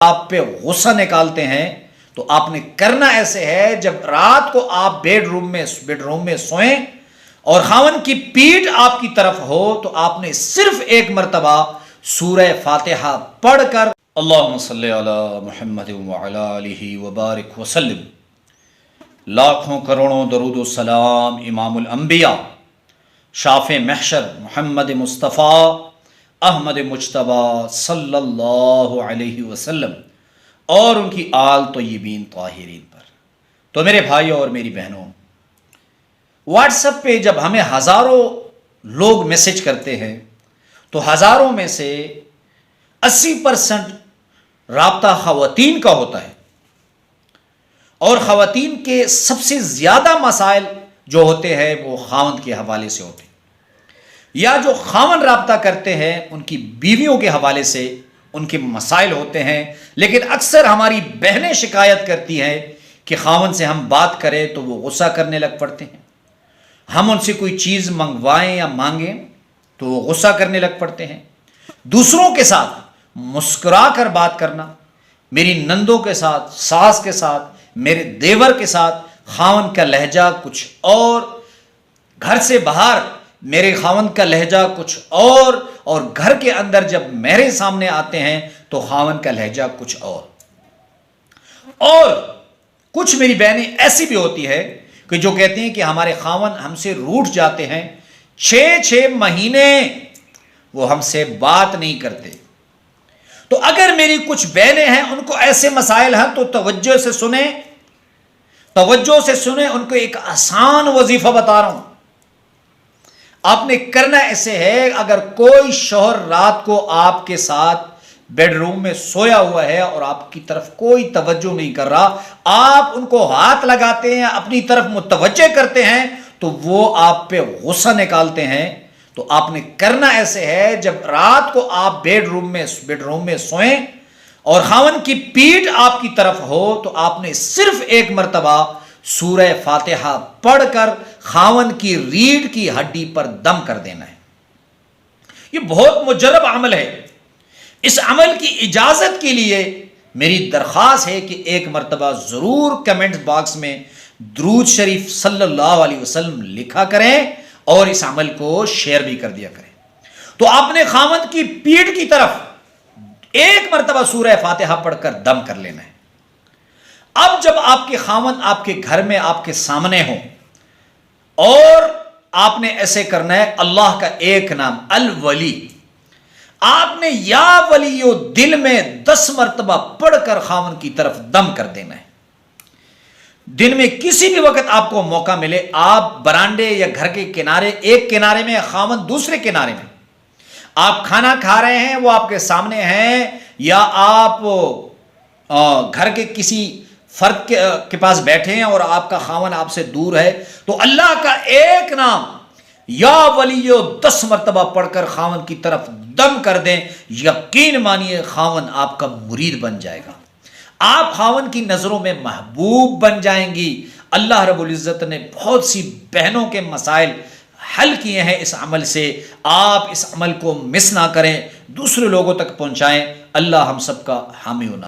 آپ پہ غصہ نکالتے ہیں تو آپ نے کرنا ایسے ہے، جب رات کو آپ بیڈ روم میں سوئیں اور خاوند کی پیٹھ آپ کی طرف ہو تو آپ نے صرف ایک مرتبہ سورہ فاتحہ پڑھ کر اللہم صلی علی محمد وعلی آلہ وبارک وسلم، لاکھوں کروڑوں درود و سلام امام الانبیاء شافع محشر محمد مصطفیٰ احمد مجتبیٰ صلی اللہ علیہ وسلم اور ان کی آل طیبین طاہرین پر۔ تو میرے بھائیوں اور میری بہنوں، واٹس ایپ پہ جب ہمیں ہزاروں لوگ میسج کرتے ہیں تو ہزاروں میں سے 80% رابطہ خواتین کا ہوتا ہے، اور خواتین کے سب سے زیادہ مسائل جو ہوتے ہیں وہ خاوند کے حوالے سے ہوتے ہیں، یا جو خاوند رابطہ کرتے ہیں ان کی بیویوں کے حوالے سے ان کے مسائل ہوتے ہیں۔ لیکن اکثر ہماری بہنیں شکایت کرتی ہیں کہ خاوند سے ہم بات کریں تو وہ غصہ کرنے لگ پڑتے ہیں، ہم ان سے کوئی چیز منگوائیں یا مانگیں تو وہ غصہ کرنے لگ پڑتے ہیں۔ دوسروں کے ساتھ مسکرا کر بات کرنا، میری نندوں کے ساتھ، ساس کے ساتھ، میرے دیور کے ساتھ خاوند کا لہجہ کچھ اور، گھر سے باہر میرے خاوند کا لہجہ کچھ اور گھر کے اندر جب میرے سامنے آتے ہیں تو خاوند کا لہجہ کچھ اور کچھ میری بہنیں ایسی بھی ہوتی ہے کہ جو کہتی ہیں کہ ہمارے خاوند ہم سے روٹھ جاتے ہیں، 6 مہینے وہ ہم سے بات نہیں کرتے۔ تو اگر میری کچھ بہنیں ہیں ان کو ایسے مسائل ہیں تو توجہ سے سنیں، ان کو ایک آسان وظیفہ بتا رہا ہوں۔ آپ نے کرنا ایسے ہے، اگر کوئی شوہر رات کو آپ کے ساتھ بیڈ روم میں سویا ہوا ہے اور آپ کی طرف کوئی توجہ نہیں کر رہا، آپ ان کو ہاتھ لگاتے ہیں، اپنی طرف متوجہ کرتے ہیں تو وہ آپ پہ غصہ نکالتے ہیں۔ تو آپ نے کرنا ایسے ہے، جب رات کو آپ بیڈ روم میں سوئیں اور خاوند کی پیٹھ آپ کی طرف ہو تو آپ نے صرف ایک مرتبہ سورہ فاتحہ پڑھ کر خاوند کی ریڑھ کی ہڈی پر دم کر دینا ہے۔ یہ بہت مجرب عمل ہے۔ اس عمل کی اجازت کے لیے میری درخواست ہے کہ ایک مرتبہ ضرور کمنٹ باکس میں درود شریف صلی اللہ علیہ وسلم لکھا کریں اور اس عمل کو شیئر بھی کر دیا کریں۔ تو آپ نے خاوند کی پیٹھ کی طرف ایک مرتبہ سورہ فاتحہ پڑھ کر دم کر لینا ہے۔ اب جب آپ کے خاوند آپ کے گھر میں آپ کے سامنے ہوں اور آپ نے ایسے کرنا ہے، اللہ کا ایک نام الولی، آپ نے یا ولیو دل میں 10 مرتبہ پڑھ کر خاوند کی طرف دم کر دینا ہے۔ دن میں کسی بھی وقت آپ کو موقع ملے، آپ برانڈے یا گھر کے کنارے، ایک کنارے میں خاوند دوسرے کنارے میں، آپ کھانا کھا رہے ہیں وہ آپ کے سامنے ہیں، یا آپ گھر کے کسی فرد کے پاس بیٹھے ہیں اور آپ کا خاوند آپ سے دور ہے، تو اللہ کا ایک نام یا ولیو 10 مرتبہ پڑھ کر خاوند کی طرف دم کر دیں، یقین مانیے خاوند آپ کا مرید بن جائے گا، آپ خاوند کی نظروں میں محبوب بن جائیں گی۔ اللہ رب العزت نے بہت سی بہنوں کے مسائل حل کیے ہیں اس عمل سے۔ آپ اس عمل کو مس نہ کریں، دوسرے لوگوں تک پہنچائیں۔ اللہ ہم سب کا حامی ہونا